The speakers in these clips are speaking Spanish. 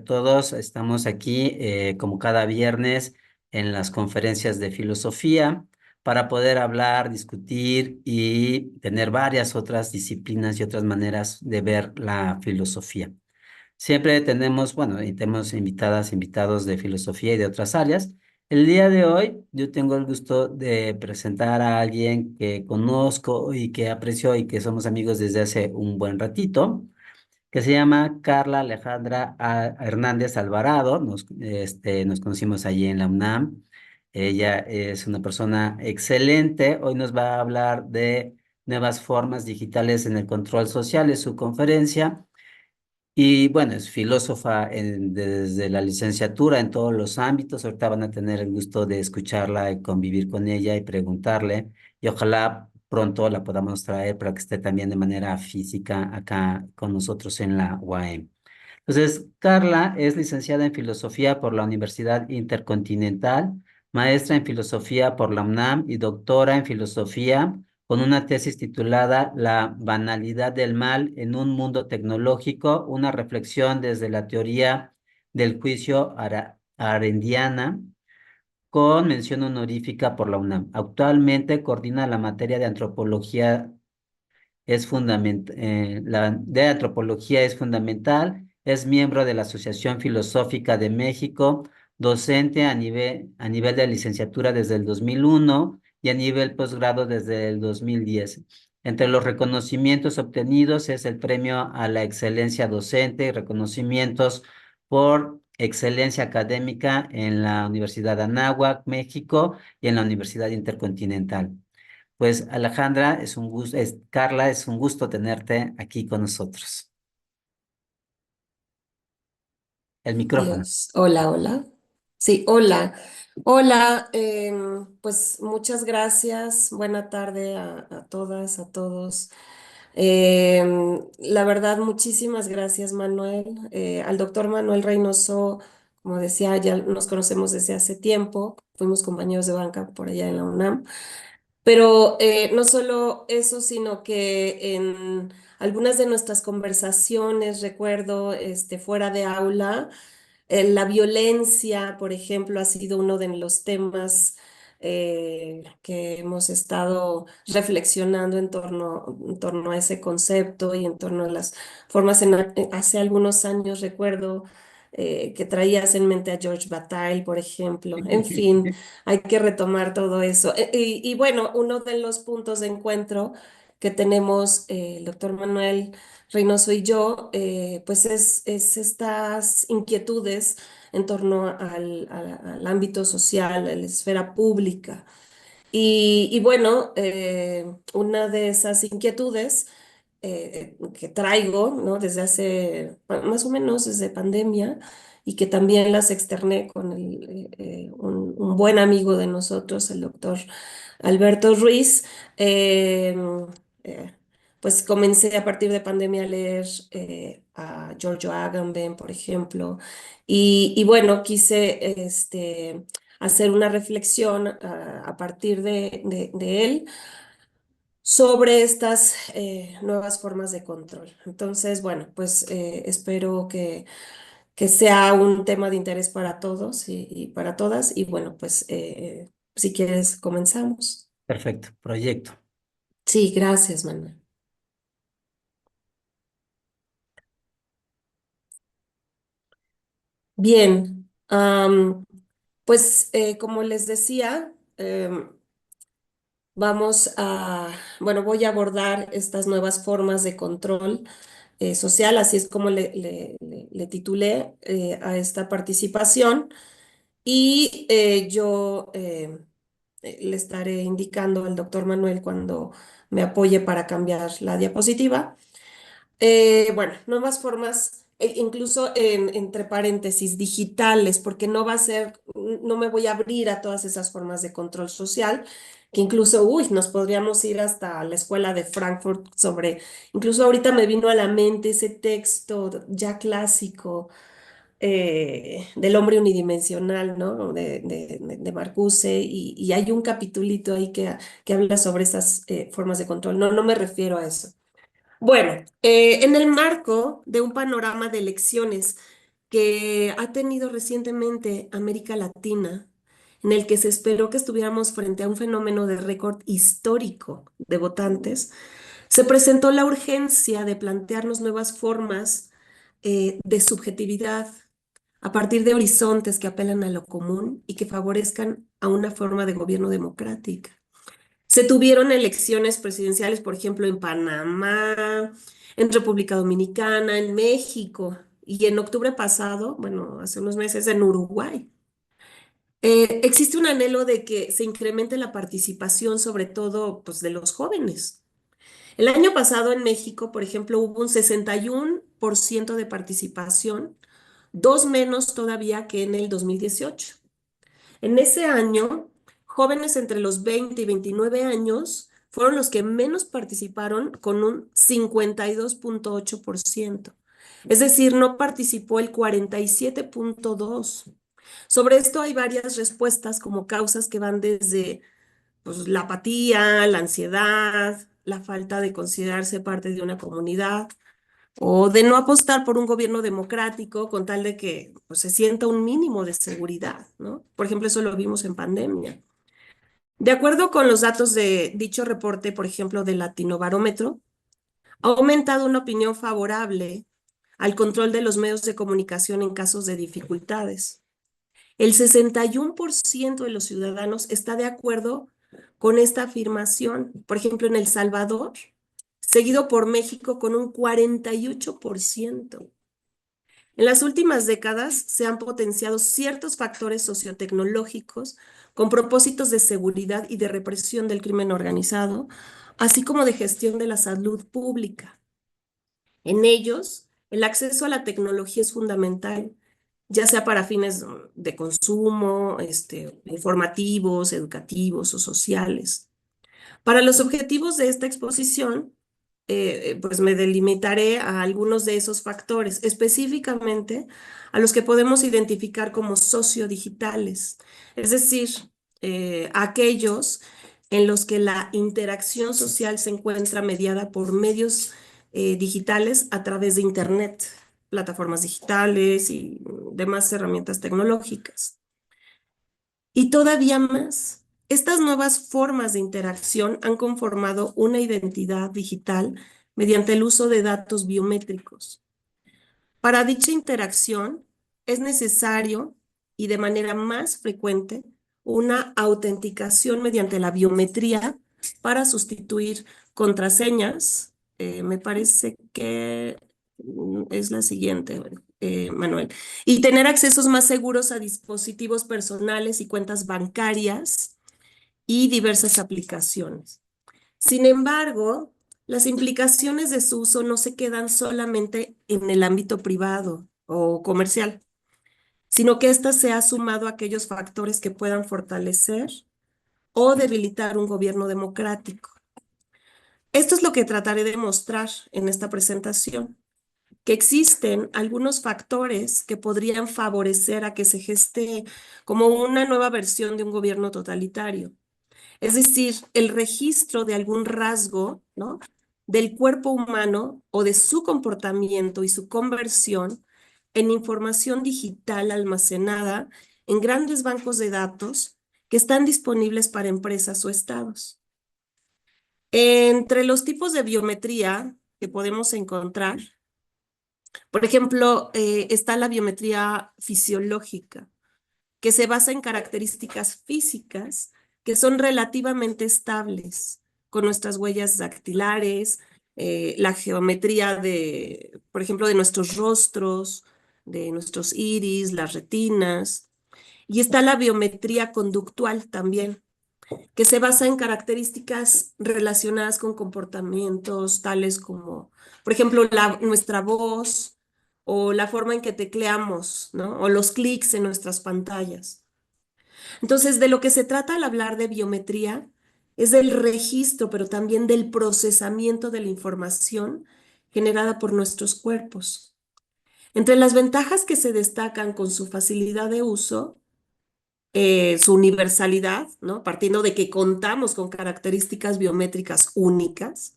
todos. Estamos aquí como cada viernes en las conferencias de filosofía para poder hablar, discutir y tener varias otras disciplinas y otras maneras de ver la filosofía. Siempre tenemos, bueno, y tenemos invitadas, invitados de filosofía y de otras áreas. El día de hoy yo tengo el gusto de presentar a alguien que conozco y que aprecio y que somos amigos desde hace un buen ratito, que se llama Carla Alejandra Hernández Alvarado. Nos conocimos allí en la UNAM. Ella es una persona excelente. Hoy nos va a hablar de nuevas formas digitales en el control social. Es su conferencia. Y bueno, es filósofa desde la licenciatura en todos los ámbitos. Ahorita van a tener el gusto de escucharla y convivir con ella y preguntarle. Y ojalá pronto la podamos traer para que esté también de manera física acá con nosotros en la UAM. Entonces, Carla es licenciada en filosofía por la Universidad Intercontinental, maestra en filosofía por la UNAM y doctora en filosofía con una tesis titulada La banalidad del mal en un mundo tecnológico, una reflexión desde la teoría del juicio arendiana, con mención honorífica por la UNAM. Actualmente coordina la materia de antropología la de antropología es fundamental, es miembro de la Asociación Filosófica de México, docente a nivel de licenciatura desde el 2001 y a nivel posgrado desde el 2010. Entre los reconocimientos obtenidos es el premio a la excelencia docente y reconocimientos por excelencia académica en la Universidad de Anáhuac, México, y en la Universidad Intercontinental. Pues Alejandra, es un gusto, Carla, es un gusto tenerte aquí con nosotros. El micrófono. Dios, hola, hola. Sí, hola. Hola, pues muchas gracias. Buena tarde a todas, a todos. La verdad, muchísimas gracias, Manuel. Al doctor Manuel Reynoso, como decía, ya nos conocemos desde hace tiempo. Fuimos compañeros de banca por allá en la UNAM. Pero no solo eso, sino que en algunas de nuestras conversaciones, recuerdo, fuera de aula, la violencia, por ejemplo, ha sido uno de los temas que hemos estado reflexionando en torno a ese concepto y en torno a las formas. Hace algunos años recuerdo que traías en mente a George Bataille, por ejemplo. En fin, hay que retomar todo eso. Y bueno, uno de los puntos de encuentro que tenemos el doctor Manuel Reynoso y yo, pues es estas inquietudes en torno al ámbito social, a la esfera pública. Y bueno, una de esas inquietudes que traigo, ¿no? Desde hace, bueno, más o menos desde pandemia, y que también las externé con un buen amigo de nosotros, el doctor Alberto Ruiz. eh, eh, pues comencé a partir de pandemia a leer a Giorgio Agamben, por ejemplo, y bueno, quise hacer una reflexión a partir de él sobre estas nuevas formas de control. Entonces, bueno, pues espero que sea un tema de interés para todos y para todas. Y bueno, pues si quieres, comenzamos. Perfecto, proyecto. Sí, gracias, Manuel. Bien, pues como les decía, bueno, voy a abordar estas nuevas formas de control social, así es como le titulé a esta participación. Y yo le estaré indicando al doctor Manuel cuando me apoye para cambiar la diapositiva. Bueno, nuevas formas, incluso entre paréntesis, digitales, porque no va a ser, no me voy a abrir a todas esas formas de control social, que incluso, uy, nos podríamos ir hasta la escuela de Frankfurt sobre, incluso ahorita me vino a la mente ese texto ya clásico del hombre unidimensional, ¿no? De Marcuse, y hay un capitulito ahí que habla sobre esas formas de control. No, no me refiero a eso. Bueno, en el marco de un panorama de elecciones que ha tenido recientemente América Latina, en el que se esperó que estuviéramos frente a un fenómeno de récord histórico de votantes, se presentó la urgencia de plantearnos nuevas formas de subjetividad a partir de horizontes que apelan a lo común y que favorezcan a una forma de gobierno democrática. Se tuvieron elecciones presidenciales, por ejemplo, en Panamá, en República Dominicana, en México y en octubre pasado, bueno, hace unos meses en Uruguay. Existe un anhelo de que se incremente la participación, sobre todo, pues, de los jóvenes. El año pasado en México, por ejemplo, hubo un 61% de participación, dos menos todavía que en el 2018. En ese año, jóvenes entre los 20 y 29 años fueron los que menos participaron con un 52,8%. Es decir, no participó el 47,2%. Sobre esto hay varias respuestas como causas que van desde pues, la apatía, la ansiedad, la falta de considerarse parte de una comunidad o de no apostar por un gobierno democrático con tal de que pues, se sienta un mínimo de seguridad, ¿no? Por ejemplo, eso lo vimos en pandemia. De acuerdo con los datos de dicho reporte, por ejemplo, del Latinobarómetro, ha aumentado una opinión favorable al control de los medios de comunicación en casos de dificultades. El 61% de los ciudadanos está de acuerdo con esta afirmación. Por ejemplo, en El Salvador, seguido por México con un 48%. En las últimas décadas se han potenciado ciertos factores sociotecnológicos con propósitos de seguridad y de represión del crimen organizado, así como de gestión de la salud pública. En ellos, el acceso a la tecnología es fundamental, ya sea para fines de consumo, informativos, educativos o sociales. Para los objetivos de esta exposición, pues me delimitaré a algunos de esos factores, específicamente a los que podemos identificar como sociodigitales, es decir, aquellos en los que la interacción social se encuentra mediada por medios digitales a través de Internet, plataformas digitales y demás herramientas tecnológicas. Y todavía más, estas nuevas formas de interacción han conformado una identidad digital mediante el uso de datos biométricos. Para dicha interacción es necesario y de manera más frecuente una autenticación mediante la biometría para sustituir contraseñas. Me parece que es la siguiente, Manuel. Y tener accesos más seguros a dispositivos personales y cuentas bancarias y diversas aplicaciones. Sin embargo, las implicaciones de su uso no se quedan solamente en el ámbito privado o comercial, sino que ésta se ha sumado a aquellos factores que puedan fortalecer o debilitar un gobierno democrático. Esto es lo que trataré de mostrar en esta presentación, que existen algunos factores que podrían favorecer a que se geste como una nueva versión de un gobierno totalitario. Es decir, el registro de algún rasgo, ¿no?, del cuerpo humano o de su comportamiento y su conversión en información digital almacenada en grandes bancos de datos que están disponibles para empresas o estados. Entre los tipos de biometría que podemos encontrar, por ejemplo, está la biometría fisiológica, que se basa en características físicas que son relativamente estables, con nuestras huellas dactilares, la geometría de, por ejemplo, de nuestros rostros, de nuestros iris, las retinas. Y está la biometría conductual también, que se basa en características relacionadas con comportamientos tales como, por ejemplo, nuestra voz o la forma en que tecleamos, ¿no? O los clics en nuestras pantallas. Entonces, de lo que se trata al hablar de biometría es del registro, pero también del procesamiento de la información generada por nuestros cuerpos. Entre las ventajas que se destacan con su facilidad de uso, su universalidad, ¿no? Partiendo de que contamos con características biométricas únicas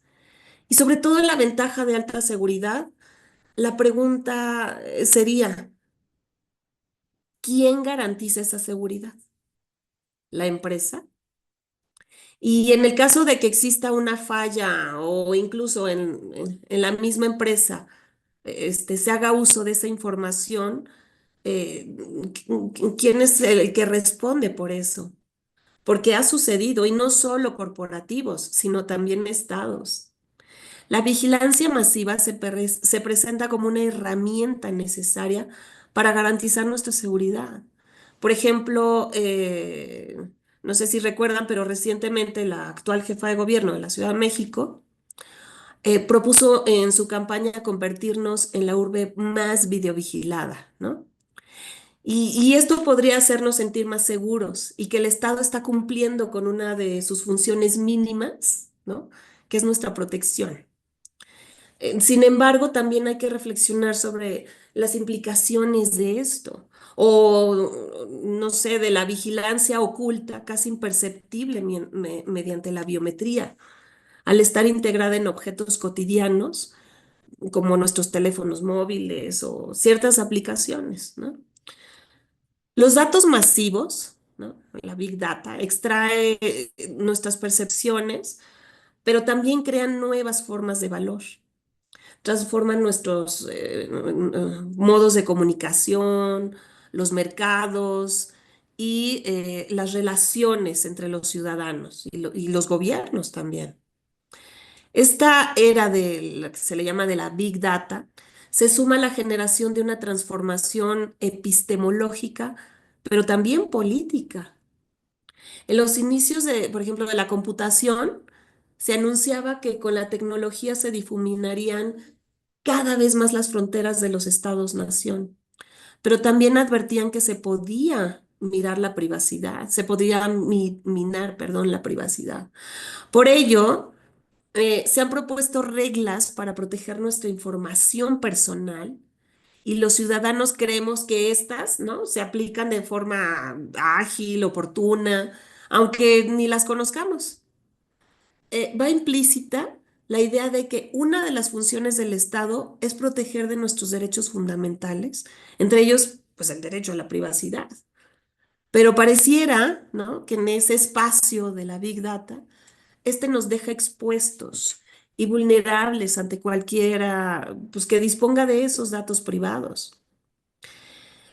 y sobre todo la ventaja de alta seguridad, la pregunta sería, ¿quién garantiza esa seguridad? ¿La empresa? Y en el caso de que exista una falla o incluso en la misma empresa, se haga uso de esa información, ¿quién es el que responde por eso? Porque ha sucedido, y no solo corporativos, sino también estados. La vigilancia masiva se presenta como una herramienta necesaria para garantizar nuestra seguridad. Por ejemplo, no sé si recuerdan, pero recientemente la actual jefa de gobierno de la Ciudad de México propuso en su campaña convertirnos en la urbe más videovigilada, ¿no? Y esto podría hacernos sentir más seguros y que el Estado está cumpliendo con una de sus funciones mínimas, ¿no? Que es nuestra protección. Sin embargo, también hay que reflexionar sobre las implicaciones de esto, o no sé, de la vigilancia oculta, casi imperceptible mediante la biometría, al estar integrada en objetos cotidianos, como nuestros teléfonos móviles o ciertas aplicaciones, ¿no? Los datos masivos, ¿no? La Big Data, extrae nuestras percepciones, pero también crean nuevas formas de valor. Transforman nuestros modos de comunicación, los mercados y las relaciones entre los ciudadanos y los gobiernos también. Esta era de la que se le llama de la Big Data se suma a la generación de una transformación epistemológica, pero también política. En los inicios de, por ejemplo, de la computación, se anunciaba que con la tecnología se difuminarían cada vez más las fronteras de los estados-nación, pero también advertían que se podía mirar la privacidad, se podía minar, perdón, la privacidad. Por ello, se han propuesto reglas para proteger nuestra información personal y los ciudadanos creemos que estas, ¿no? Se aplican de forma ágil, oportuna, aunque ni las conozcamos. Va implícita la idea de que una de las funciones del Estado es proteger de nuestros derechos fundamentales, entre ellos, pues el derecho a la privacidad. Pero pareciera, ¿no? Que en ese espacio de la Big Data, nos deja expuestos y vulnerables ante cualquiera, pues que disponga de esos datos privados.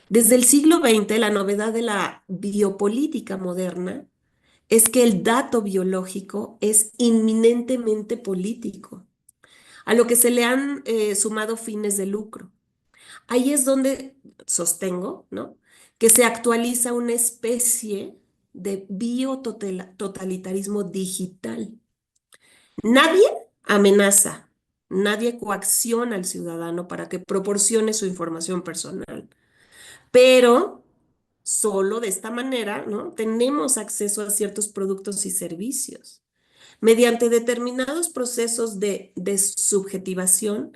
Desde el siglo XX, la novedad de la biopolítica moderna es que el dato biológico es inminentemente político, a lo que se le han sumado fines de lucro. Ahí es donde sostengo, ¿no? Que se actualiza una especie de biototalitarismo digital. Nadie amenaza, nadie coacciona al ciudadano para que proporcione su información personal, pero solo de esta manera, ¿no? Tenemos acceso a ciertos productos y servicios. Mediante determinados procesos de subjetivación,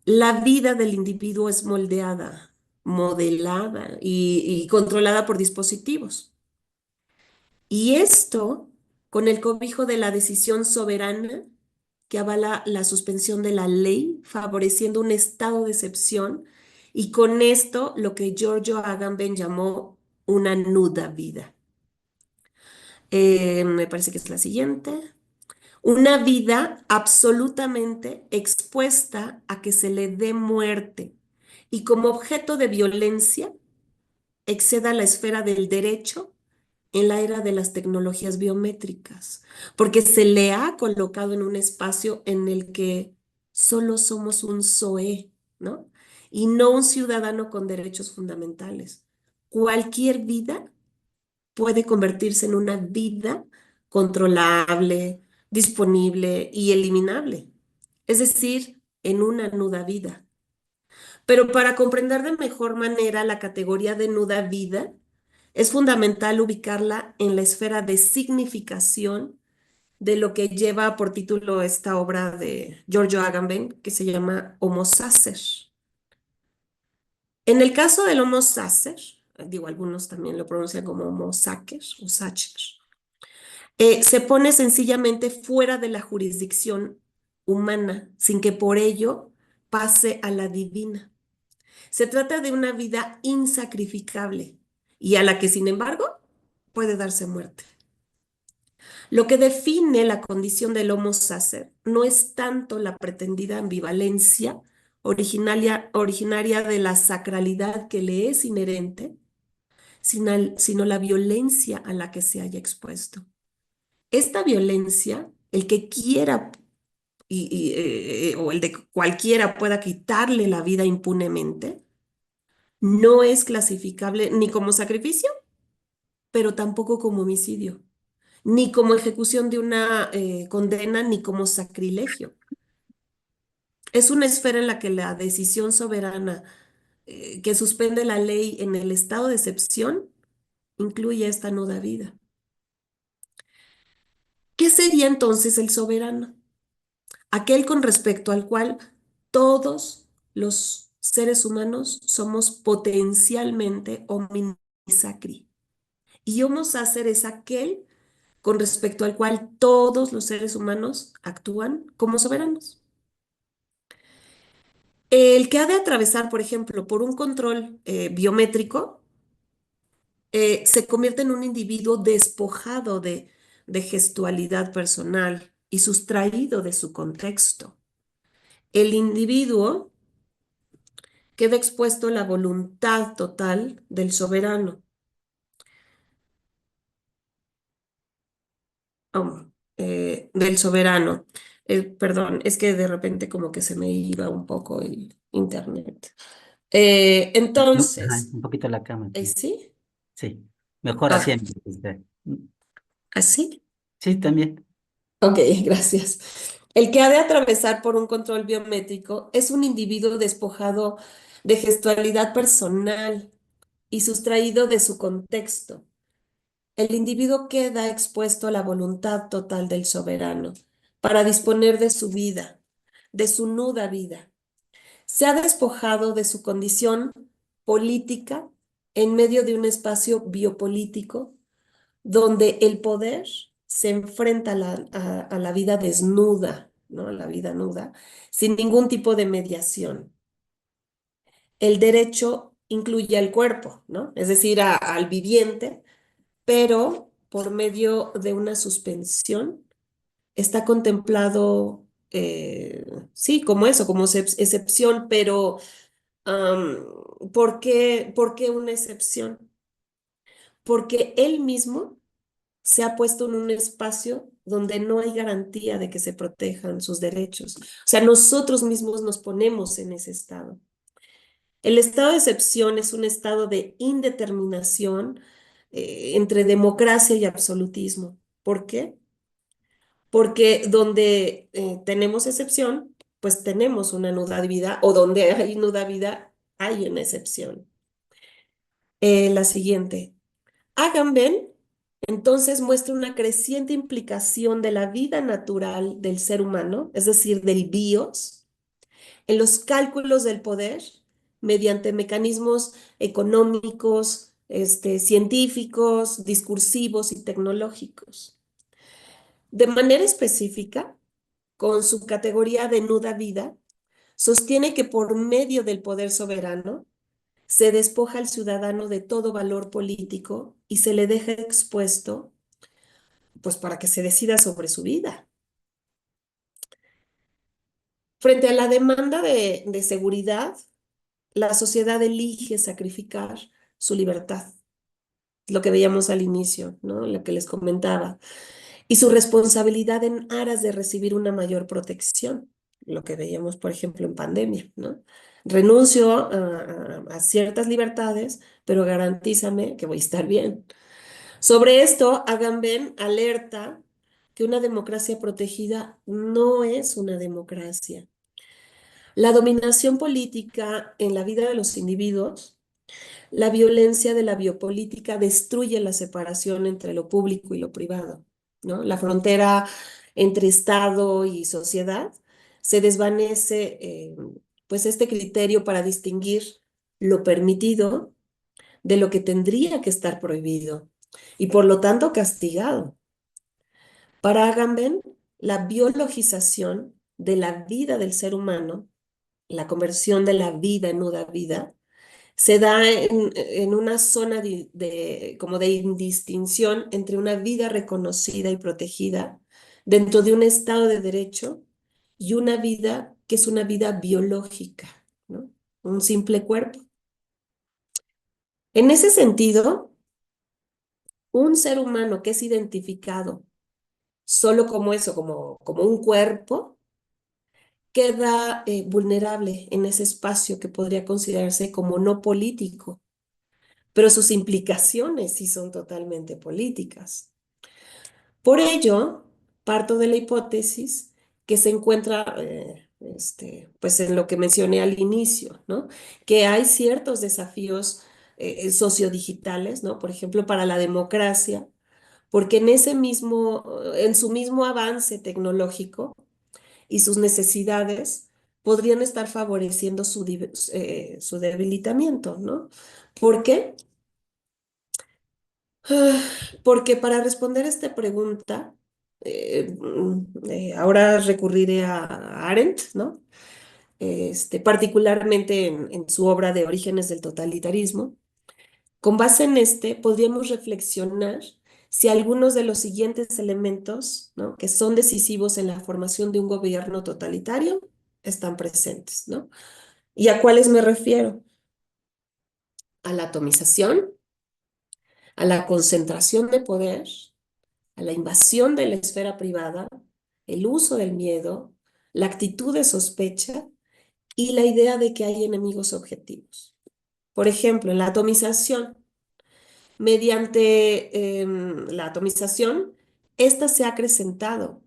la vida del individuo es moldeada, modelada y controlada por dispositivos. Y esto con el cobijo de la decisión soberana que avala la suspensión de la ley, favoreciendo un estado de excepción, y con esto lo que Giorgio Agamben llamó una nuda vida. Me parece que es la siguiente. Una vida absolutamente expuesta a que se le dé muerte y como objeto de violencia exceda la esfera del derecho en la era de las tecnologías biométricas, porque se le ha colocado en un espacio en el que solo somos un zoe, ¿no? Y no un ciudadano con derechos fundamentales. Cualquier vida puede convertirse en una vida controlable, disponible y eliminable, es decir, en una nuda vida. Pero para comprender de mejor manera la categoría de nuda vida, es fundamental ubicarla en la esfera de significación de lo que lleva por título esta obra de Giorgio Agamben, que se llama Homo Sacer. En el caso del Homo Sacer, digo, algunos también lo pronuncian como Homo Sacer o Sacer, se pone sencillamente fuera de la jurisdicción humana, sin que por ello pase a la divina. Se trata de una vida insacrificable y a la que, sin embargo, puede darse muerte. Lo que define la condición del Homo sacer no es tanto la pretendida ambivalencia originaria de la sacralidad que le es inherente, sino la violencia a la que se haya expuesto. Esta violencia, el que quiera o el de cualquiera pueda quitarle la vida impunemente, no es clasificable ni como sacrificio, pero tampoco como homicidio, ni como ejecución de una condena, ni como sacrilegio. Es una esfera en la que la decisión soberana que suspende la ley en el estado de excepción incluye esta nuda vida. ¿Qué sería entonces el soberano? Aquel con respecto al cual todos los seres humanos somos potencialmente omnisacri. Y Homo sacer es aquel con respecto al cual todos los seres humanos actúan como soberanos. El que ha de atravesar, por ejemplo, por un control biométrico, se convierte en un individuo despojado de gestualidad personal y sustraído de su contexto. El individuo queda expuesto a la voluntad total del soberano. Del soberano. Perdón, es que de repente como que se me iba un poco el internet. Ajá, Entonces, un poquito la cama. ¿sí? Sí, mejor así. Ah, ¿así? Sí, también. Ok, gracias. El que ha de atravesar por un control biométrico es un individuo despojado de gestualidad personal y sustraído de su contexto. El individuo queda expuesto a la voluntad total del soberano para disponer de su vida, de su nuda vida. Se ha despojado de su condición política en medio de un espacio biopolítico donde el poder se enfrenta a la vida desnuda, ¿no? A la vida nuda, sin ningún tipo de mediación. El derecho incluye al cuerpo, ¿no? Es decir, al viviente, pero por medio de una suspensión está contemplado, sí, como eso, como excepción, pero por qué una excepción? Porque él mismo se ha puesto en un espacio donde no hay garantía de que se protejan sus derechos. O sea, nosotros mismos nos ponemos en ese estado. El estado de excepción es un estado de indeterminación entre democracia y absolutismo. ¿Por qué? Porque donde tenemos excepción, pues tenemos una nulidad, o donde hay nulidad, hay una excepción. La siguiente. Agamben entonces muestra una creciente implicación de la vida natural del ser humano, es decir, del bios, en los cálculos del poder mediante mecanismos económicos, científicos, discursivos y tecnológicos. De manera específica, con su categoría de nuda vida, sostiene que por medio del poder soberano se despoja al ciudadano de todo valor político y se le deja expuesto, pues para que se decida sobre su vida. Frente a la demanda de seguridad, la sociedad elige sacrificar su libertad, lo que veíamos al inicio, ¿no? Lo que les comentaba, y su responsabilidad en aras de recibir una mayor protección, lo que veíamos, por ejemplo, en pandemia, ¿no? Renuncio a ciertas libertades, pero garantízame que voy a estar bien. Sobre esto, Agamben alerta que una democracia protegida no es una democracia. La dominación política en la vida de los individuos, la violencia de la biopolítica destruye la separación entre lo público y lo privado, ¿no? La frontera entre Estado y sociedad se desvanece, pues este criterio para distinguir lo permitido de lo que tendría que estar prohibido y por lo tanto castigado. Para Agamben, la biologización de la vida del ser humano la conversión de la vida en nuda vida, se da en una zona como de indistinción entre una vida reconocida y protegida dentro de un estado de derecho y una vida que es una vida biológica, ¿no? Un simple cuerpo. En ese sentido, un ser humano que es identificado solo como eso, como un cuerpo, queda vulnerable en ese espacio que podría considerarse como no político, pero sus implicaciones sí son totalmente políticas. Por ello, parto de la hipótesis que se encuentra pues en lo que mencioné al inicio, ¿no? Que hay ciertos desafíos sociodigitales, ¿no? Por ejemplo, para la democracia, porque en su mismo avance tecnológico y sus necesidades podrían estar favoreciendo su debilitamiento, ¿no? ¿Por qué? Ah, Porque para responder esta pregunta, ahora recurriré a Arendt, ¿no? Particularmente en su obra de Orígenes del Totalitarismo. Con base en podríamos reflexionar si algunos de los siguientes elementos, ¿no? Que son decisivos en la formación de un gobierno totalitario están presentes, ¿no? ¿Y a cuáles me refiero? A la atomización, a la concentración de poder, a la invasión de la esfera privada, el uso del miedo, la actitud de sospecha y la idea de que hay enemigos objetivos. Por ejemplo, en la atomización, mediante la atomización, esta se ha acrecentado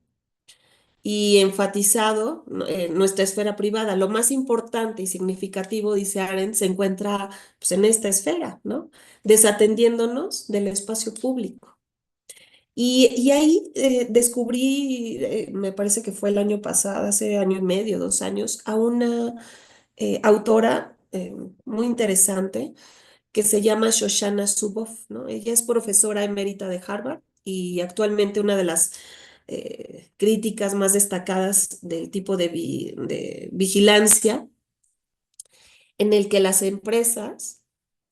y enfatizado nuestra esfera privada. Lo más importante y significativo, dice Arendt, se encuentra pues, en esta esfera, ¿no? Desatendiéndonos del espacio público. Y ahí descubrí, me parece que fue el año pasado, hace año y medio, 2 años, a una autora muy interesante que se llama Shoshana Zuboff, ¿no? Ella es profesora emérita de Harvard y actualmente una de las críticas más destacadas del tipo de vigilancia en el que las empresas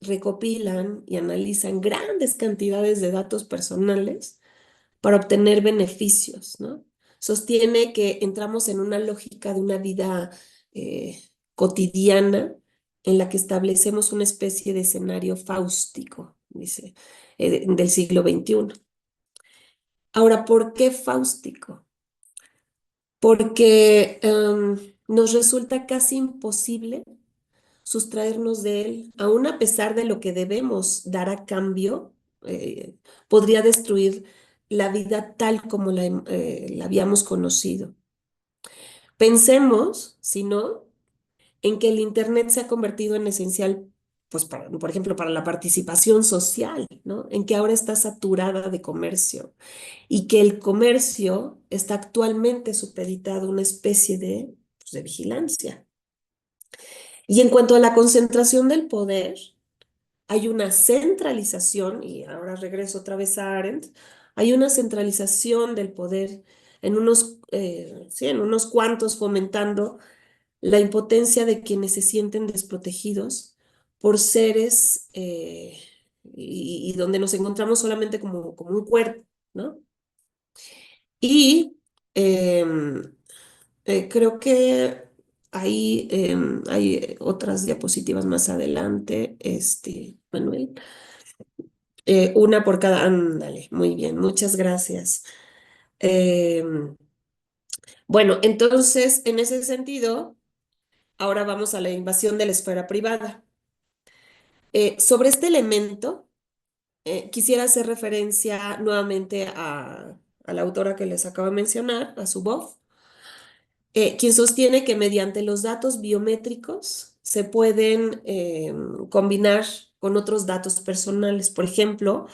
recopilan y analizan grandes cantidades de datos personales para obtener beneficios, ¿no? Sostiene que entramos en una lógica de una vida cotidiana en la que establecemos una especie de escenario fáustico, dice, del siglo XXI. Ahora, ¿por qué fáustico? Porque nos resulta casi imposible sustraernos de él, aun a pesar de lo que debemos dar a cambio, podría destruir la vida tal como la habíamos conocido. Pensemos, si no, en que el Internet se ha convertido en esencial, pues, por ejemplo, para la participación social, ¿no? En que ahora está saturada de comercio y que el comercio está actualmente supeditado a una especie pues, de vigilancia. Y en cuanto a la concentración del poder, hay una centralización, y ahora regreso otra vez a Arendt, hay una centralización del poder sí, en unos cuantos, fomentando la impotencia de quienes se sienten desprotegidos por seres y donde nos encontramos solamente como un cuerpo, ¿no? Y em, creo que ahí hay otras diapositivas más adelante, Manuel. Una por cada, ándale, muy bien, muchas gracias. Em, bueno, entonces, en ese sentido, ahora vamos a la invasión de la esfera privada. Sobre este elemento, quisiera hacer referencia nuevamente a la autora que les acabo de mencionar, a Zuboff, quien sostiene que mediante los datos biométricos se pueden combinar con otros datos personales. Por ejemplo,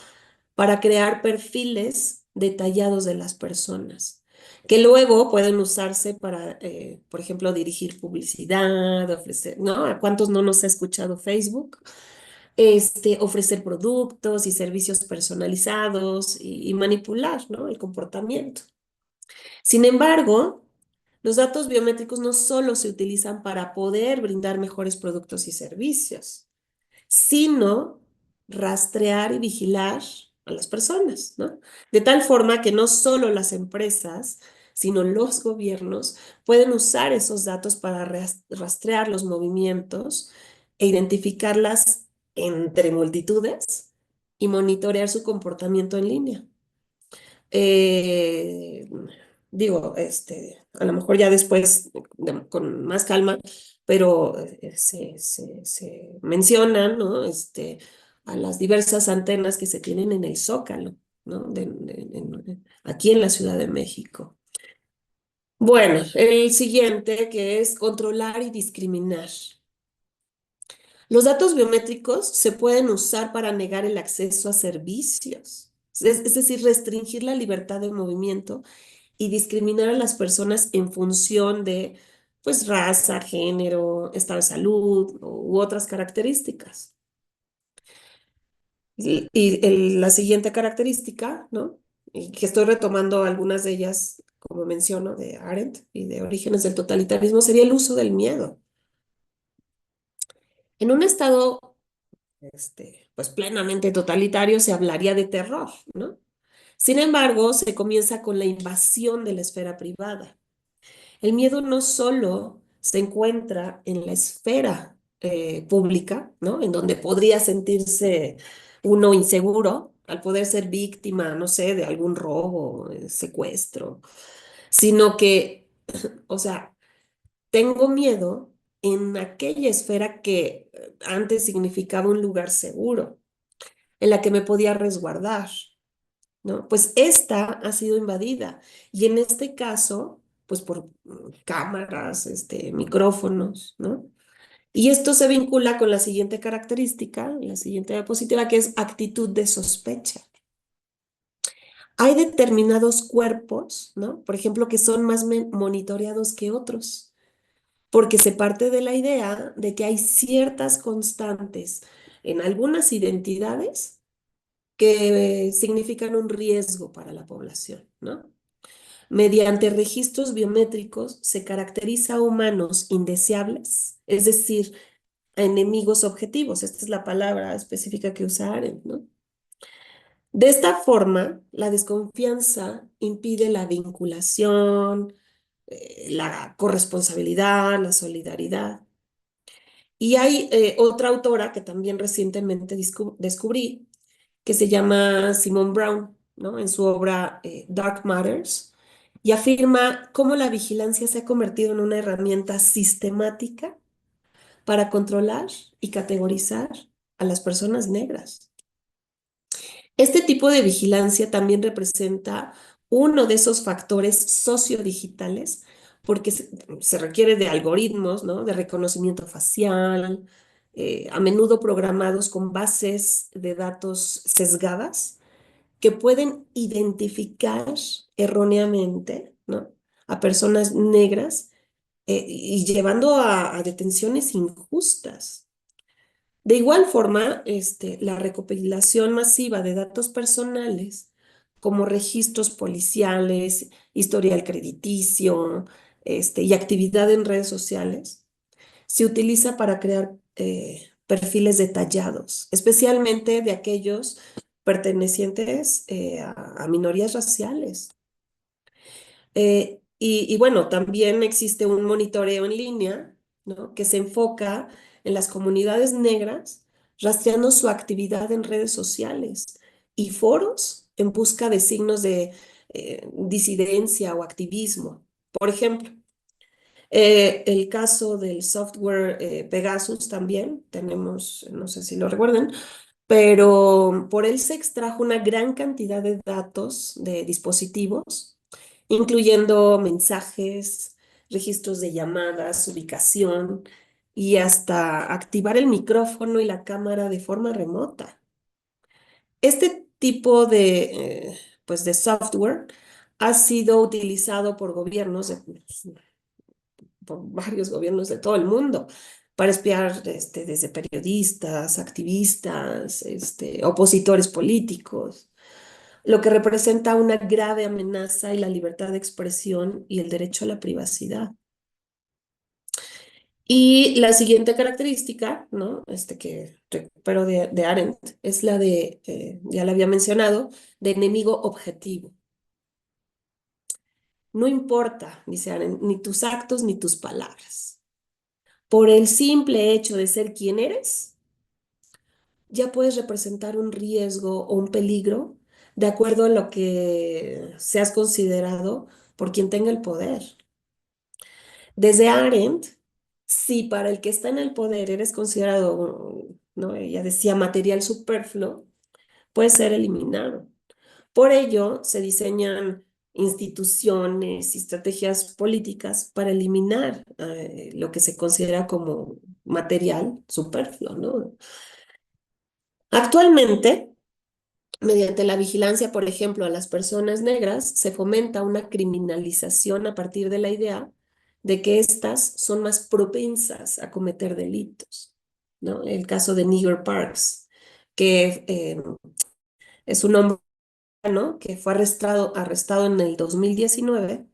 para crear perfiles detallados de las personas, que luego pueden usarse para, por ejemplo, dirigir publicidad, ofrecer, ¿no? ¿A cuántos no nos ha escuchado Facebook? Ofrecer productos y servicios personalizados y manipular, ¿no? El comportamiento. Sin embargo, los datos biométricos no solo se utilizan para poder brindar mejores productos y servicios, sino rastrear y vigilar a las personas, ¿no? De tal forma que no solo las empresas, sino los gobiernos pueden usar esos datos para rastrear los movimientos e identificarlas entre multitudes y monitorear su comportamiento en línea. Eh, Digo, a lo mejor ya después, con más calma, pero se mencionan, ¿no? A las diversas antenas que se tienen en el Zócalo, ¿no? Aquí en la Ciudad de México. Bueno, el siguiente que es controlar y discriminar. Los datos biométricos se pueden usar para negar el acceso a servicios, es decir, restringir la libertad de movimiento y discriminar a las personas en función de, pues, raza, género, estado de salud u otras características. La siguiente característica, ¿no? Y que estoy retomando algunas de ellas, como menciono, de Arendt y de Orígenes del Totalitarismo, sería el uso del miedo. En un estado, pues, plenamente totalitario se hablaría de terror, ¿no? Sin embargo, se comienza con la invasión de la esfera privada. El miedo no solo se encuentra en la esfera pública, ¿no? En donde podría sentirse uno inseguro al poder ser víctima, no sé, de algún robo, secuestro, sino que, o sea, tengo miedo en aquella esfera que antes significaba un lugar seguro, en la que me podía resguardar, ¿no? Pues esta ha sido invadida y en este caso, pues por cámaras, micrófonos, ¿no? Y esto se vincula con la siguiente característica, la siguiente diapositiva, que es actitud de sospecha. Hay determinados cuerpos, ¿no? Por ejemplo, que son más monitoreados que otros, porque se parte de la idea de que hay ciertas constantes en algunas identidades que significan un riesgo para la población, ¿no? Mediante registros biométricos se caracteriza a humanos indeseables, es decir, a enemigos objetivos. Esta es la palabra específica que usa Arendt, ¿no? De esta forma, la desconfianza impide la vinculación, la corresponsabilidad, la solidaridad. Y hay otra autora que también recientemente descubrí, que se llama Simone Brown, ¿no? En su obra Dark Matters, y afirma cómo la vigilancia se ha convertido en una herramienta sistemática para controlar y categorizar a las personas negras. Este tipo de vigilancia también representa uno de esos factores sociodigitales porque se requiere de algoritmos, ¿no? De reconocimiento facial, a menudo programados con bases de datos sesgadas que pueden identificar erróneamente, ¿no? A personas negras y llevando a detenciones injustas. De igual forma, la recopilación masiva de datos personales, como registros policiales, historial crediticio, y actividad en redes sociales, se utiliza para crear perfiles detallados, especialmente de aquellos pertenecientes a minorías raciales. Y bueno, también existe un monitoreo en línea, ¿no? Que se enfoca en las comunidades negras, rastreando su actividad en redes sociales y foros en busca de signos de disidencia o activismo. Por ejemplo, el caso del software Pegasus también, tenemos, no sé si lo recuerdan, pero por él se extrajo una gran cantidad de datos de dispositivos, incluyendo mensajes, registros de llamadas, ubicación y hasta activar el micrófono y la cámara de forma remota. Este tipo pues de software ha sido utilizado por gobiernos, por varios gobiernos de todo el mundo para espiar desde periodistas, activistas, opositores políticos. lo que representa una grave amenaza y la libertad de expresión y el derecho a la privacidad. Y la siguiente característica, ¿no? Que recupero de Arendt, es la de, ya la había mencionado, de enemigo objetivo. No importa, dice Arendt, ni tus actos ni tus palabras. Por el simple hecho de ser quien eres, ya puedes representar un riesgo o un peligro de acuerdo a lo que seas considerado por quien tenga el poder. Desde Arendt, si para el que está en el poder eres considerado, ¿no? Ella decía material superfluo, puede ser eliminado. Por ello, se diseñan instituciones y estrategias políticas para eliminar lo que se considera como material superfluo, ¿no? Actualmente, mediante la vigilancia, por ejemplo, a las personas negras, se fomenta una criminalización a partir de la idea de que éstas son más propensas a cometer delitos, ¿no? El caso de Nigger Parks, que es un hombre, ¿no? Que fue arrestado en el 2019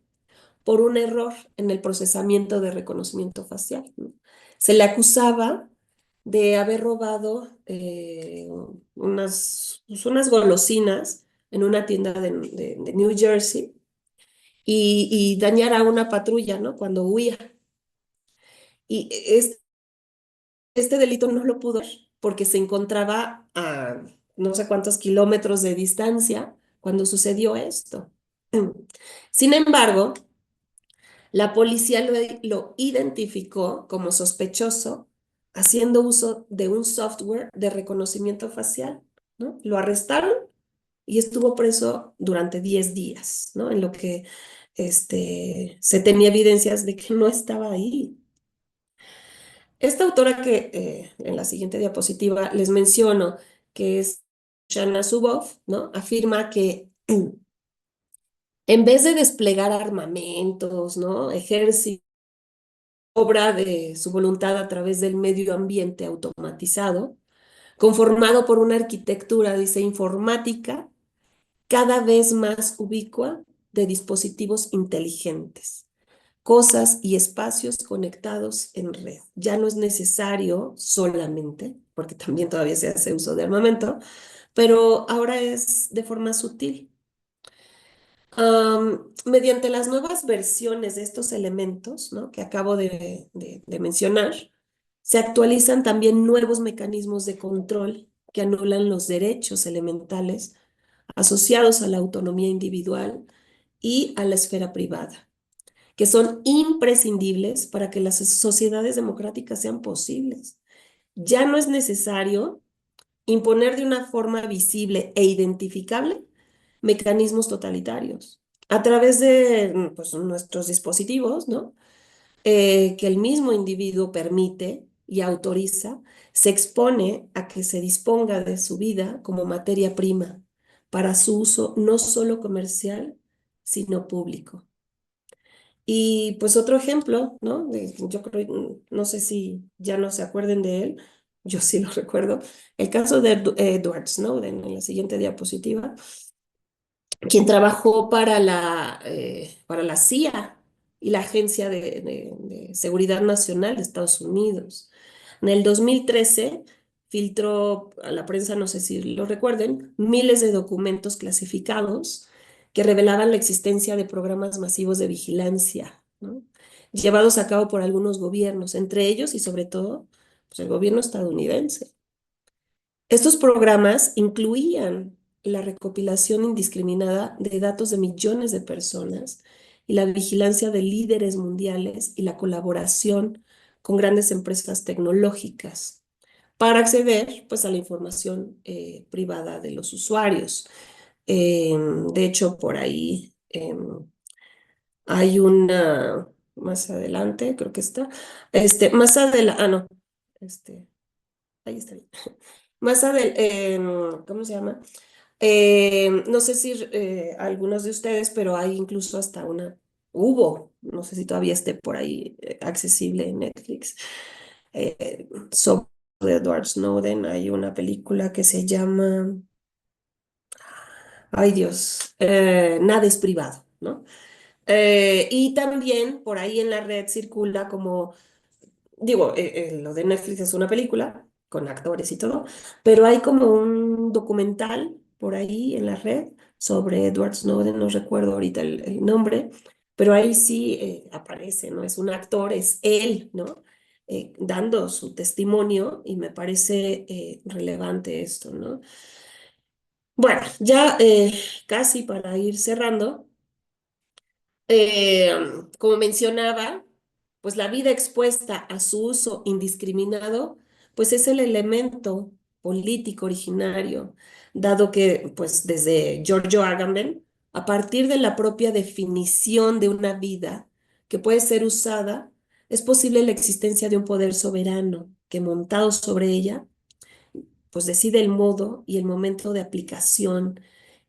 por un error en el procesamiento de reconocimiento facial, ¿no? Se le acusaba de haber robado unas golosinas en una tienda de New Jersey y dañar a una patrulla, ¿no? Cuando huía. Y este delito no lo pudo hacer porque se encontraba a no sé cuántos kilómetros de distancia cuando sucedió esto. Sin embargo, la policía lo identificó como sospechoso haciendo uso de un software de reconocimiento facial, ¿no? Lo arrestaron y estuvo preso durante 10 días, ¿no? En lo que se tenía evidencias de que no estaba ahí. Esta autora que en la siguiente diapositiva les menciono, que es Shana Zuboff, ¿no? Afirma que en vez de desplegar armamentos, ¿no? Ejércitos, obra de su voluntad a través del medio ambiente automatizado, conformado por una arquitectura, dice, informática cada vez más ubicua de dispositivos inteligentes, cosas y espacios conectados en red. Ya no es necesario solamente, porque también todavía se hace uso de armamento, pero ahora es de forma sutil. Mediante las nuevas versiones de estos elementos, ¿no? Que acabo de mencionar, se actualizan también nuevos mecanismos de control que anulan los derechos elementales asociados a la autonomía individual y a la esfera privada, que son imprescindibles para que las sociedades democráticas sean posibles. Ya no es necesario imponer de una forma visible e identificable mecanismos totalitarios a través de pues, nuestros dispositivos, ¿no? Que el mismo individuo permite y autoriza, se expone a que se disponga de su vida como materia prima para su uso no solo comercial, sino público. Y pues otro ejemplo, ¿no? Yo creo, no sé si ya no se acuerden de él, yo sí lo recuerdo, el caso de Edward Snowden en la siguiente diapositiva, quien trabajó para la CIA y la Agencia de Seguridad Nacional de Estados Unidos. En el 2013 filtró a la prensa, no sé si lo recuerden, miles de documentos clasificados que revelaban la existencia de programas masivos de vigilancia, ¿no? Llevados a cabo por algunos gobiernos, entre ellos y sobre todo pues, el gobierno estadounidense. Estos programas incluían la recopilación indiscriminada de datos de millones de personas y la vigilancia de líderes mundiales y la colaboración con grandes empresas tecnológicas para acceder pues, a la información privada de los usuarios. De hecho, por ahí hay una, más adelante, creo que está, más adelante, no, ahí está. Más adelante, ¿cómo se llama? No sé si algunos de ustedes, pero hay incluso hasta no sé si todavía esté por ahí accesible en Netflix, sobre Edward Snowden. Hay una película que se llama Ay Dios, nada es privado, ¿no? Y también por ahí en la red circula como, digo, lo de Netflix es una película con actores y todo, pero hay como un documental por ahí en la red sobre Edward Snowden, no recuerdo ahorita el nombre, pero ahí sí aparece, ¿no? Es un actor, es él, ¿no? Dando su testimonio y me parece relevante esto, ¿no? Bueno, ya casi para ir cerrando. Eh, Como mencionaba, pues la vida expuesta a su uso indiscriminado, pues es el elemento político originario, dado que, pues desde Giorgio Agamben, a partir de la propia definición de una vida que puede ser usada, es posible la existencia de un poder soberano que montado sobre ella, pues decide el modo y el momento de aplicación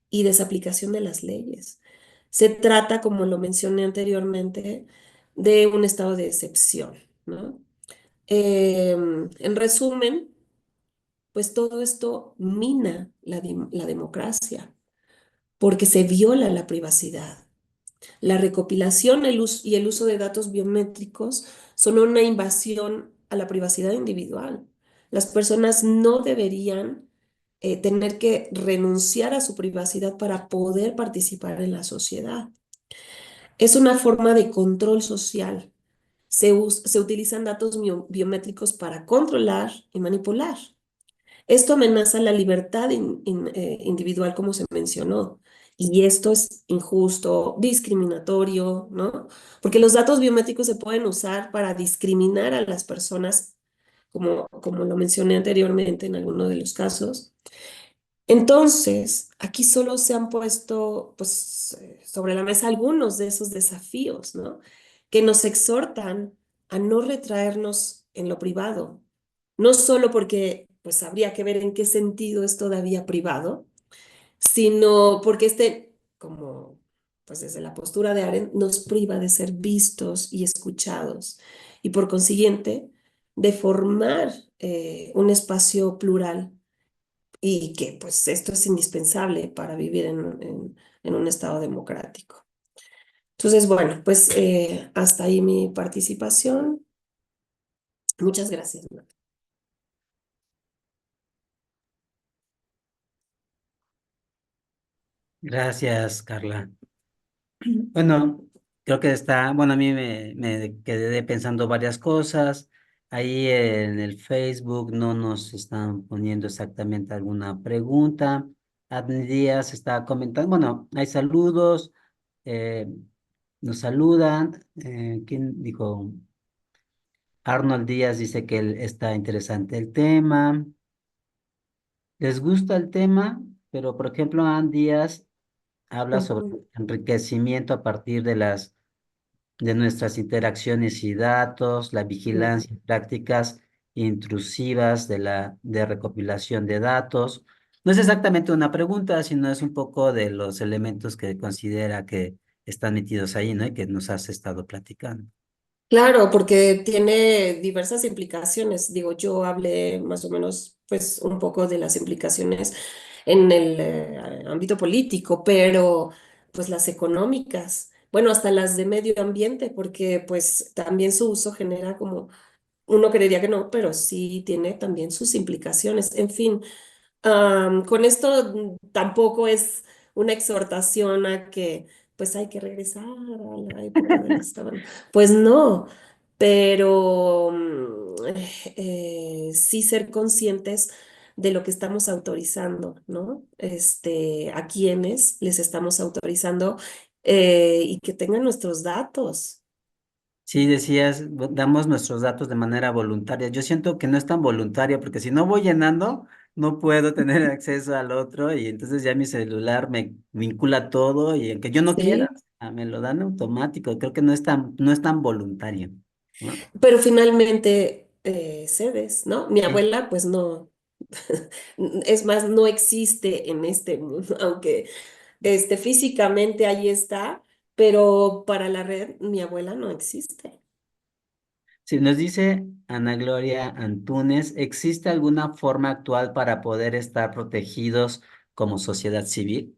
y desaplicación de las leyes. Se trata, como lo mencioné anteriormente, de un estado de excepción, ¿no? En resumen, pues todo esto mina la democracia porque se viola la privacidad. La recopilación y el uso de datos biométricos son una invasión a la privacidad individual. Las personas no deberían tener que renunciar a su privacidad para poder participar en la sociedad. Es una forma de control social. Se utilizan datos biométricos para controlar y manipular. Esto amenaza la libertad individual, como se mencionó. Y esto es injusto, discriminatorio, ¿no? Porque los datos biométricos se pueden usar para discriminar a las personas, como lo mencioné anteriormente en alguno de los casos. Entonces, aquí solo se han puesto pues, sobre la mesa algunos de esos desafíos, ¿no? Que nos exhortan a no retraernos en lo privado, no solo porque pues habría que ver en qué sentido es todavía privado, sino porque como pues desde la postura de Arendt, nos priva de ser vistos y escuchados y por consiguiente de formar un espacio plural y que pues esto es indispensable para vivir en un estado democrático. Entonces, bueno, pues hasta ahí mi participación. Muchas gracias. Gracias, Carla. Bueno, creo que bueno, a mí me quedé pensando varias cosas. Ahí en el Facebook no nos están poniendo exactamente alguna pregunta. Adni Díaz está comentando, bueno, hay saludos, eh, nos saludan. ¿Quién dijo? Arnold Díaz dice que está interesante el tema. Les gusta el tema, pero por ejemplo, Ann Díaz habla sobre Ujú. enriquecimiento a partir de nuestras interacciones y datos, la Ujú. vigilancia y prácticas intrusivas de recopilación de datos. No es exactamente una pregunta, sino es un poco de los elementos que considera que están metidos ahí, ¿no? Y que nos has estado platicando. Claro, porque tiene diversas implicaciones. Digo, yo hablé más o menos, pues, un poco de las implicaciones en el ámbito político, pero pues las económicas, bueno, hasta las de medio ambiente, porque pues también su uso genera como, uno creería que no, pero sí tiene también sus implicaciones. En fin, con esto tampoco es una exhortación a que pues hay que regresar a la época de las cavernas. Pues no, pero sí ser conscientes de lo que estamos autorizando, ¿no? A quienes les estamos autorizando y que tengan nuestros datos. Sí, decías, damos nuestros datos de manera voluntaria. Yo siento que no es tan voluntaria porque si no voy llenando, no puedo tener acceso al otro y entonces ya mi celular me vincula todo y aunque yo no quiera, Sí, me lo dan automático. Creo que no es tan voluntario, ¿no? pero finalmente cedes, ¿no? Mi Sí. abuela, pues no, es más, no existe en este mundo, aunque físicamente ahí está, pero para la red, mi abuela no existe. Si nos dice Ana Gloria Antúnez, ¿existe alguna forma actual para poder estar protegidos como sociedad civil?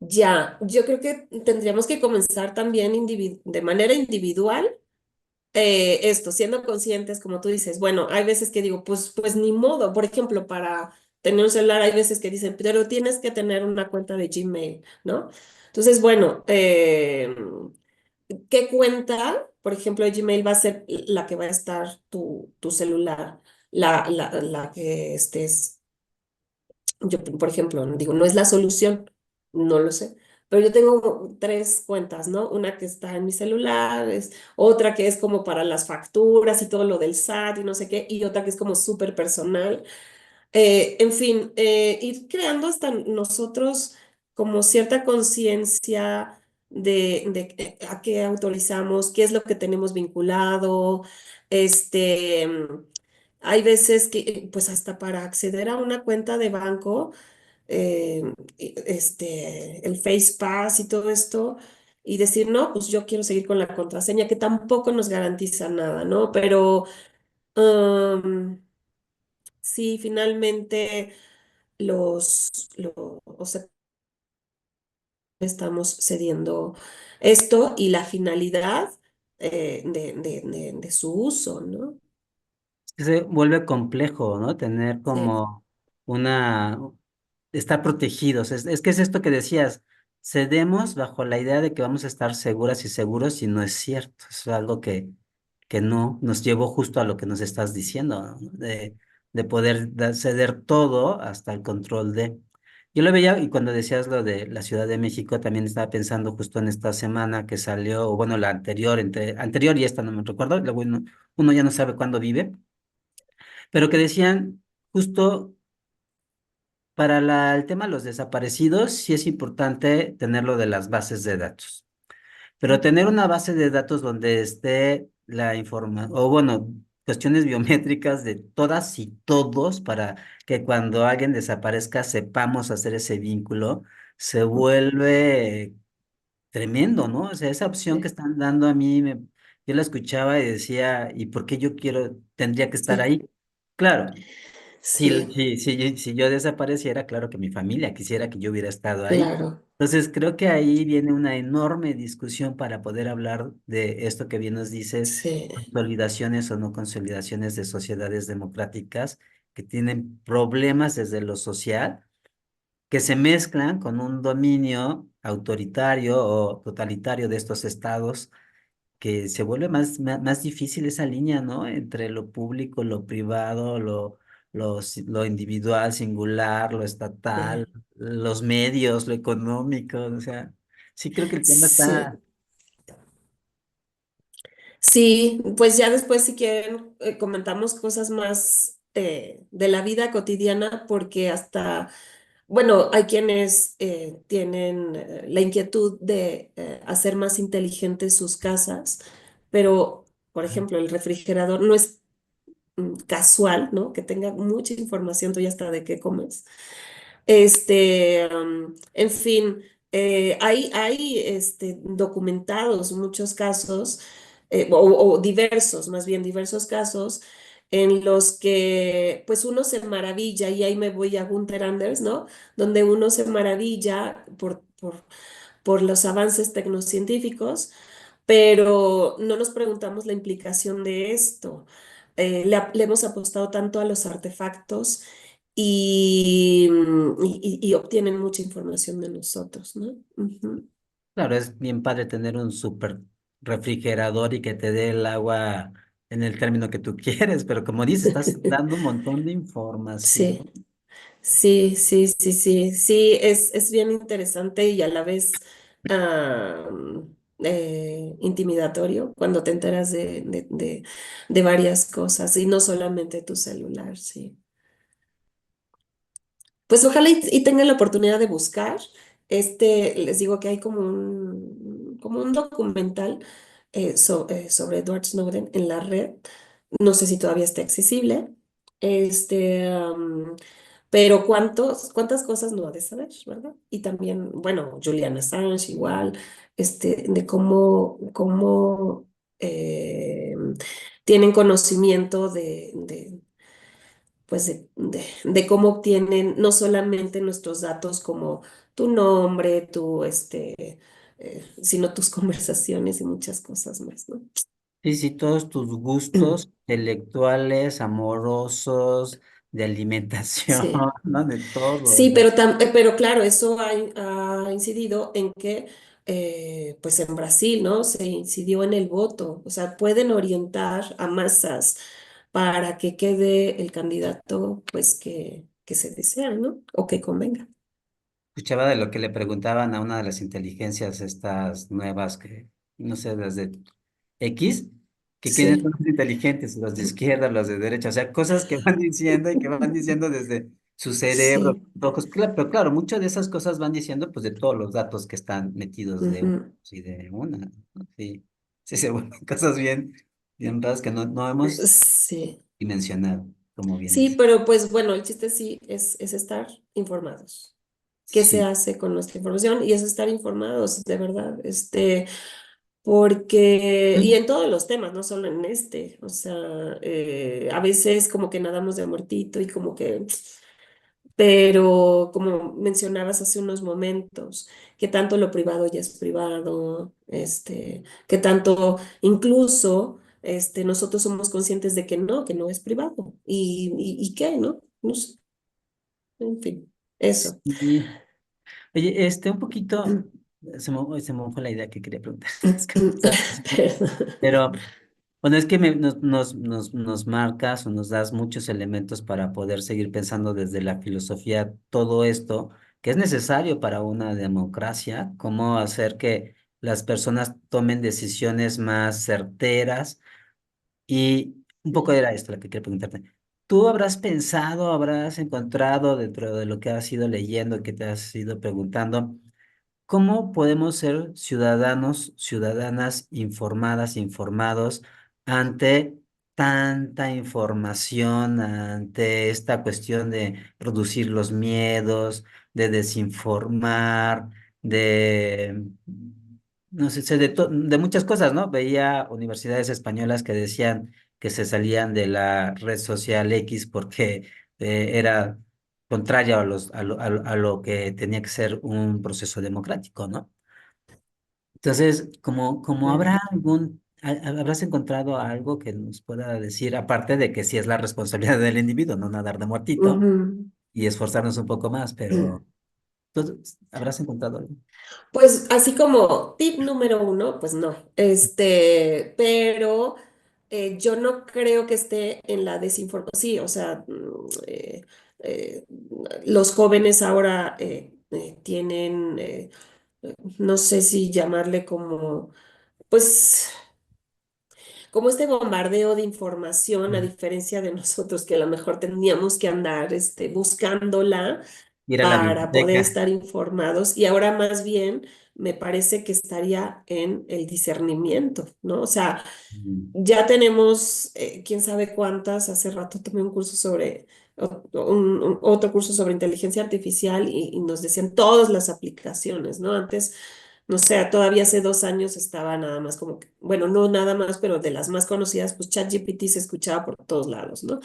Ya, yo creo que tendríamos que comenzar también de manera individual, esto, siendo conscientes, como tú dices, bueno, hay veces que digo, pues ni modo, por ejemplo, para tener un celular hay veces que dicen, pero tienes que tener una cuenta de Gmail, ¿no? Entonces, bueno, ¿qué cuenta, por ejemplo, de Gmail va a ser la que va a estar tu celular, la que estés? Yo, por ejemplo, no digo, no es la solución, no lo sé, pero yo tengo tres cuentas, ¿no? Una que está en mi celular, otra que es como para las facturas y todo lo del SAT y no sé qué, y otra que es como súper personal. En fin, ir creando hasta nosotros como cierta conciencia de a qué autorizamos, qué es lo que tenemos vinculado, hay veces que, pues hasta para acceder a una cuenta de banco, el Face Pass y todo esto, y decir, no, pues yo quiero seguir con la contraseña, que tampoco nos garantiza nada, ¿no? Pero sí, finalmente o sea, estamos cediendo esto y la finalidad de su uso, ¿no? Que se vuelve complejo, ¿no? Tener Sí, como una, estar protegidos. Es que es esto que decías, cedemos bajo la idea de que vamos a estar seguras y seguros y no es cierto. Es algo que no nos llevó justo a lo que nos estás diciendo, ¿no? De poder ceder todo hasta el control de... Yo lo veía y cuando decías lo de la Ciudad de México, también estaba pensando justo en esta semana que salió, o bueno, la anterior, anterior y esta no me recuerdo, luego uno ya no sabe cuándo vive, pero que decían justo para el tema de los desaparecidos, sí es importante tener lo de las bases de datos, pero tener una base de datos donde esté la información, o bueno, cuestiones biométricas de todas y todos para que cuando alguien desaparezca sepamos hacer ese vínculo, se vuelve tremendo, ¿no? O sea, esa opción que sí, están dando a mí, yo la escuchaba y decía, ¿y por qué yo tendría que estar sí, ahí? Claro. sí, Si yo desapareciera, claro que mi familia quisiera que yo hubiera estado ahí. claro, Entonces, creo que ahí viene una enorme discusión para poder hablar de esto que bien nos dices, sí, consolidaciones o no consolidaciones de sociedades democráticas que tienen problemas desde lo social, que se mezclan con un dominio autoritario o totalitario de estos estados que se vuelve más difícil esa línea, ¿no? Entre lo público, lo privado, lo individual, singular, lo estatal, sí, los medios, lo económico, o sea, sí creo que el tema sí. está, Sí, pues ya después si quieren comentamos cosas más de la vida cotidiana porque hasta, bueno, hay quienes tienen la inquietud de hacer más inteligentes sus casas, pero, por ejemplo, el refrigerador no es casual, ¿no? Que tenga mucha información tuya hasta de qué comes. En fin, hay documentados muchos casos, o diversos, más bien diversos casos, en los que pues uno se maravilla, y ahí me voy a Gunther Anders, ¿no? Donde uno se maravilla por los avances tecnocientíficos, pero no nos preguntamos la implicación de esto. Le hemos apostado tanto a los artefactos y obtienen mucha información de nosotros, ¿no? Ujú. claro, es bien padre tener un súper refrigerador y que te dé el agua en el término que tú quieres, pero como dices, estás dando un montón de información. Sí, sí, sí, sí, sí, sí, es bien interesante y a la vez intimidatorio cuando te enteras de varias cosas y no solamente tu celular, sí. Pues ojalá y tengan la oportunidad de buscar. Les digo que hay como un documental sobre Edward Snowden en la red. No sé si todavía está accesible. Este, am, pero cuántas cosas no ha de saber, ¿verdad? Y también, bueno, Julian Assange igual, de cómo eh, tienen conocimiento pues de cómo obtienen no solamente nuestros datos como tu nombre, sino tus conversaciones y muchas cosas más, ¿no? Sí, sí, todos tus gustos intelectuales, amorosos, de alimentación, Sí. ¿no? De todo. O Sí, sea, pero claro, eso ha incidido en que, pues en Brasil, ¿no? Se incidió en el voto. O sea, pueden orientar a masas para que quede el candidato, pues, que se desea, ¿no? O que convenga. escuchaba de lo que le preguntaban a una de las inteligencias estas nuevas que, no sé, las de X, que quiénes son Sí. los inteligentes, los de izquierda, los de derecha, o sea, cosas que van diciendo y que van diciendo desde su cerebro, Sí. ojos, claro, pero claro, muchas de esas cosas van diciendo pues de todos los datos que están metidos de un, Ujú. y de una, ¿no? Sí, sí se vuelven cosas bien, bien raras que no hemos Sí. dimensionado, como bien Sí, dice. pero pues bueno, el chiste sí es estar informados. ¿Qué se Sí. hace con nuestra información? Y es estar informados, de verdad. Porque, y en todos los temas, no solo en este, o sea, a veces como que nadamos de a muertito y como que, pero como mencionabas hace unos momentos, que tanto lo privado ya es privado, que tanto incluso, nosotros somos conscientes de que no es privado, y qué, ¿no? No sé, en fin, eso. Sí. Oye, un poquito, se me fue la idea que quería preguntar. Es que me estaba pensando. Perdón. Pero, bueno, es que nos marcas o nos das muchos elementos para poder seguir pensando desde la filosofía todo esto que es necesario para una democracia, cómo hacer que las personas tomen decisiones más certeras y un poco era esto lo que quería preguntarte. ¿Tú habrás pensado, habrás encontrado dentro de lo que has ido leyendo, que te has ido preguntando? ¿Cómo podemos ser ciudadanos, ciudadanas informadas, informados ante tanta información, ante esta cuestión de reducir los miedos, de desinformar, de, no sé, de muchas cosas, ¿no? Veía universidades españolas que decían que se salían de la red social X porque era contrario a lo que tenía que ser un proceso democrático, ¿no? Entonces, como habrá habrás encontrado algo que nos pueda decir, aparte de que sí es la responsabilidad del individuo, no nadar de muertito Ujú. y esforzarnos un poco más, pero ¿tú habrás encontrado algo? Pues así como tip número uno, pues no, pero yo no creo que esté en la desinformación. Sí, o sea, eh, los jóvenes ahora tienen, no sé si llamarle como, pues, como este bombardeo de información, a Mm. diferencia de nosotros que a lo mejor teníamos que andar, buscándola Ir a la para poder biblioteca. estar informados y ahora más bien me parece que estaría en el discernimiento, ¿no? O sea, Mm. ya tenemos quién sabe cuántas, hace rato tomé un curso sobre, otro curso sobre inteligencia artificial y nos decían todas las aplicaciones, ¿no? Antes, no sé, todavía hace 2 años estaba nada más como que, bueno, no nada más, pero de las más conocidas, pues ChatGPT se escuchaba por todos lados, ¿no?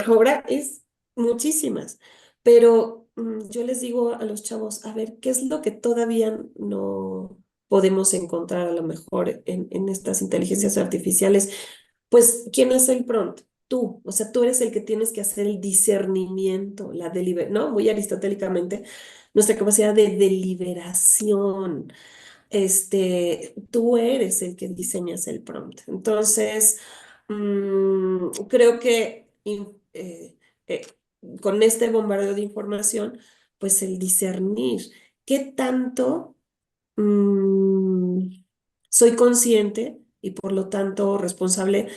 Ahora es muchísimas, pero yo les digo a los chavos, a ver, ¿qué es lo que todavía no podemos encontrar a lo mejor en estas inteligencias artificiales? Pues, ¿quién hace el prompt? Tú, o sea, tú eres el que tienes que hacer el discernimiento, ¿no? Muy aristotélicamente, nuestra capacidad de deliberación, tú eres el que diseñas el prompt. Entonces, creo que eh, con este bombardeo de información, pues el discernir qué tanto mm, soy consciente y por lo tanto responsable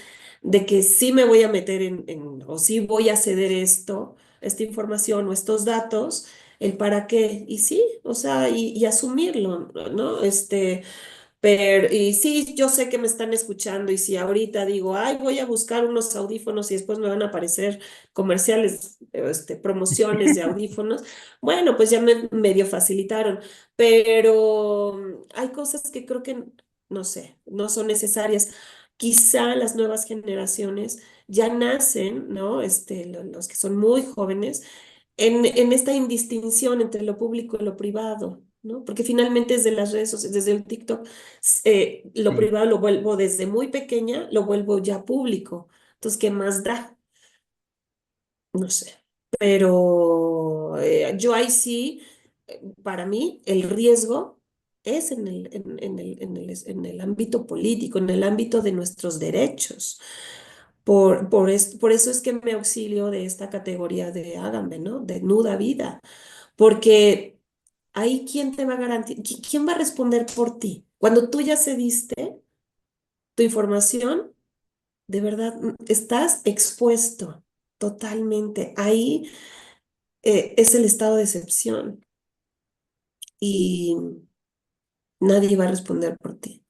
de que sí me voy a meter o sí voy a ceder esta información o estos datos, el para qué, y sí, o sea, y asumirlo, ¿no? Pero, y sí, yo sé que me están escuchando y si ahorita digo, ay, voy a buscar unos audífonos y después me van a aparecer comerciales, promociones de audífonos, bueno, pues ya me medio facilitaron, pero hay cosas que creo que, no sé, no son necesarias. Quizá las nuevas generaciones ya nacen, ¿no? Los que son muy jóvenes, en esta indistinción entre lo público y lo privado, ¿no? Porque finalmente desde las redes sociales, desde el TikTok, lo Sí. privado lo vuelvo desde muy pequeña, lo vuelvo ya público. Entonces, ¿qué más da? No sé. Pero yo ahí sí, para mí, el riesgo es en el ámbito político, en el ámbito de nuestros derechos. Por eso es que me auxilio de esta categoría de Háganme, ¿no? De nuda vida. Porque ahí, ¿quién te va a garantizar? ¿Quién va a responder por ti? Cuando tú ya cediste tu información, de verdad, estás expuesto totalmente. Ahí es el estado de excepción y nadie va a responder por ti.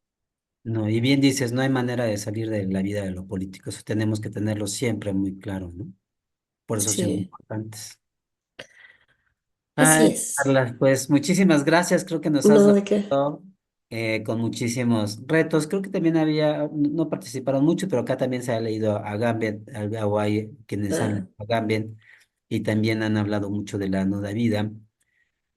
No, y bien dices, no hay manera de salir de la vida de lo político, eso tenemos que tenerlo siempre muy claro, ¿no? Por eso son Sí, importantes. así Ay, es. Carla, pues muchísimas gracias. Creo que nos has No, ¿de qué? dado con muchísimos retos. Creo que también había, no participaron mucho, pero acá también se ha leído a Gambien, o hay quienes han Ah, leído a Gambien y también han hablado mucho de la nuda vida,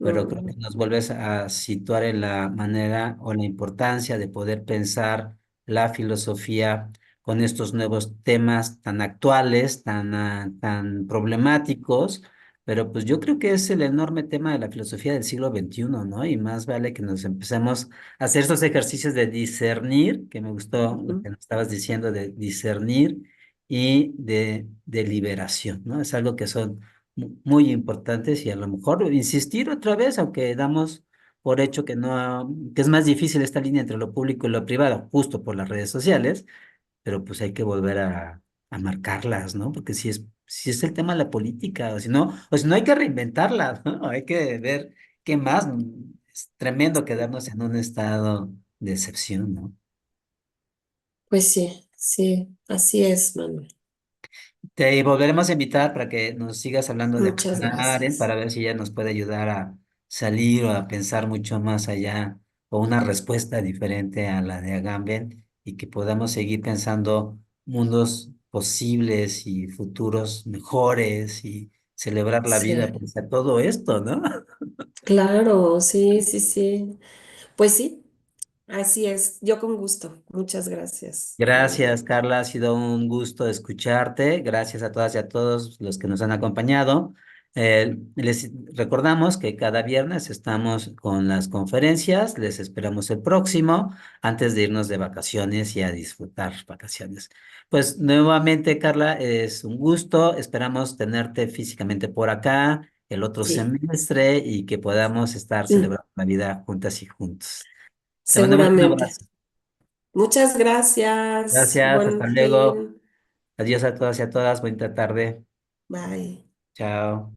pero creo que mm, nos vuelves a situar en la manera o la importancia de poder pensar la filosofía con estos nuevos temas tan actuales, tan problemáticos, pero pues yo creo que es el enorme tema de la filosofía del siglo XXI, ¿no? Y más vale que nos empecemos a hacer estos ejercicios de discernir, que me gustó lo ujú. que nos estabas diciendo, de discernir y de liberación, ¿no? Es algo que son muy importantes y a lo mejor insistir otra vez, aunque damos por hecho que no, que es más difícil esta línea entre lo público y lo privado, justo por las redes sociales, pero pues hay que volver a marcarlas, ¿no? Porque si es el tema de la política, o si no hay que reinventarla, ¿no? Hay que ver qué más. Es tremendo quedarnos en un estado de excepción, ¿no? Pues sí, sí, así es, Manuel. Te volveremos a invitar para que nos sigas hablando de Muchas Hannah Arendt gracias. para ver si ella nos puede ayudar a salir o a pensar mucho más allá o una respuesta diferente a la de Agamben y que podamos seguir pensando mundos posibles y futuros mejores y celebrar la vida Sí, pese a todo esto, ¿no? claro, sí, sí, sí. Pues sí, así es. Yo con gusto. Muchas gracias, Manuel. Gracias, Carla. Ha sido un gusto escucharte. Gracias a todas y a todos los que nos han acompañado. Les recordamos que cada viernes estamos con las conferencias. Les esperamos el próximo antes de irnos de vacaciones y a disfrutar vacaciones. Pues nuevamente, Carla, es un gusto. Esperamos tenerte físicamente por acá el otro Sí, semestre y que podamos estar mm, celebrando la vida juntas y juntos. Te mandamos un seguramente. abrazo. Muchas gracias. Gracias, Buen hasta luego. fin. Adiós a todas y a todas. Bonita tarde. Bye. Chao.